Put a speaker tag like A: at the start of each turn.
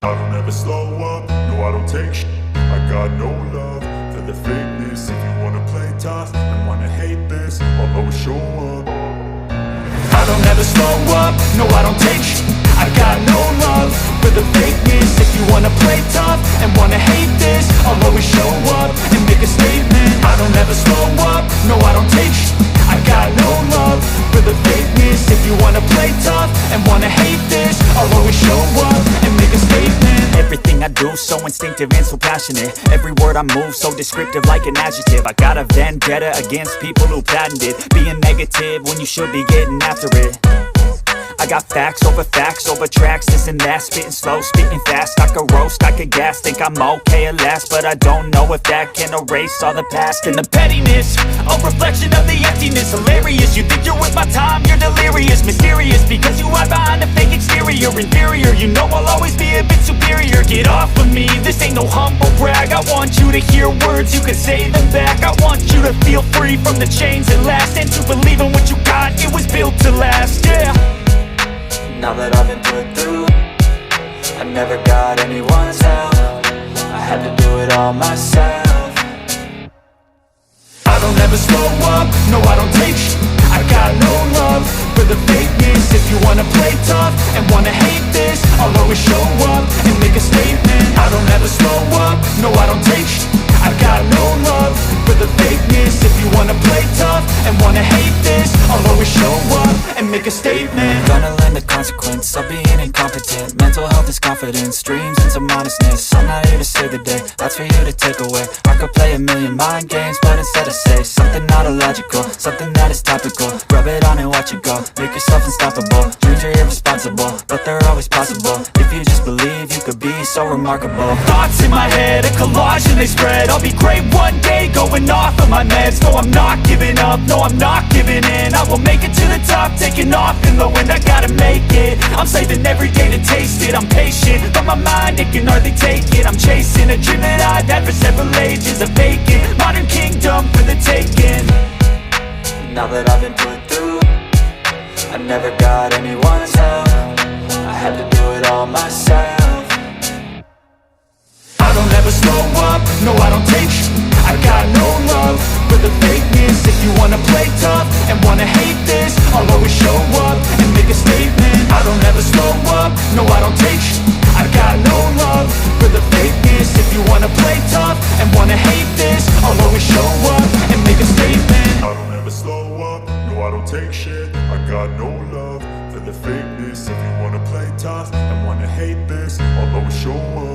A: I don't ever slow up, no I don't take shit. I got no love for the fakeness. If you wanna play tough and wanna hate this, I'll always show up. I don't ever slow up, no I don't take shit. I got no love for the fakeness. If you wanna play tough and wanna hate this, I'll always show up and make a statement. I don't ever slow up, no I don't take shit. I got no love for the fakeness. If you wanna play tough and wanna hate this, I'll always show up and make a statement.
B: Everything I do so instinctive and so passionate. Every word I move so descriptive like an adjective. I got a vendetta against people who patented being negative when you should be getting after it. I got facts over tracks, this and that. Spitting slow, spitting fast, I could roast, I could gas. Think I'm okay at last, but I don't know if that can erase all the past. And the pettiness, a reflection of the emptiness. Hilarious, you think you're with my time, you're delirious. Mysterious, because you hide behind a fake exterior. Inferior, you know I'll always be a bit superior. Get off of me, this ain't no humble brag. I want you to hear words, you can say them back. I want you to feel free from the chains that last, and to believe in what you got, it was built to last, yeah.
C: Now that I've been put through, I never got anyone's help. I had to do it all myself.
A: I don't ever slow up, no I don't take shit. I got no love for the fakeness. If you wanna play tough and wanna hate this, I'll always show up and make a statement. I don't ever slow up, no I don't take shit. I got no love for the fakeness. If you wanna play tough and wanna hate this, I'll always show up and make a statement.
C: Gonna learn the consequence of being incompetent. Mental health is confidence, dreams and some honestness. I'm not here to save the day, that's for you to take away. I could play a million mind games, but instead I say something not illogical, something that is topical. Rub it on and watch it go, make yourself unstoppable. Dreams are irresponsible, but they're always possible. If you just believe, you could be so remarkable.
B: Thoughts in my head, a collage and they spread. I'll be great one day, going off of my meds. No, I'm not giving up, no, I'm not giving in. I will make it to the top, taking off in the wind. I gotta make it, I'm saving every day to taste it. I'm patient, but my mind, it can hardly take it. I'm chasing a dream that I've had for several ages. A vacant, modern kingdom for the taking.
C: Now that I've been put through, I never got anyone's help. I had to do it all myself.
A: I don't ever slow up, no I don't take shit. I got no love for the fakeness. If you wanna play tough and wanna hate this, I'll always show up and make a statement. I don't ever slow up, no I don't take shit. I got no love for the fakeness. If you wanna play tough and wanna hate this, I'll always show up and make a statement. I don't ever slow up, no I don't take shit. I got no love for the fakeness. If you wanna play tough and wanna hate this, I'll always show up.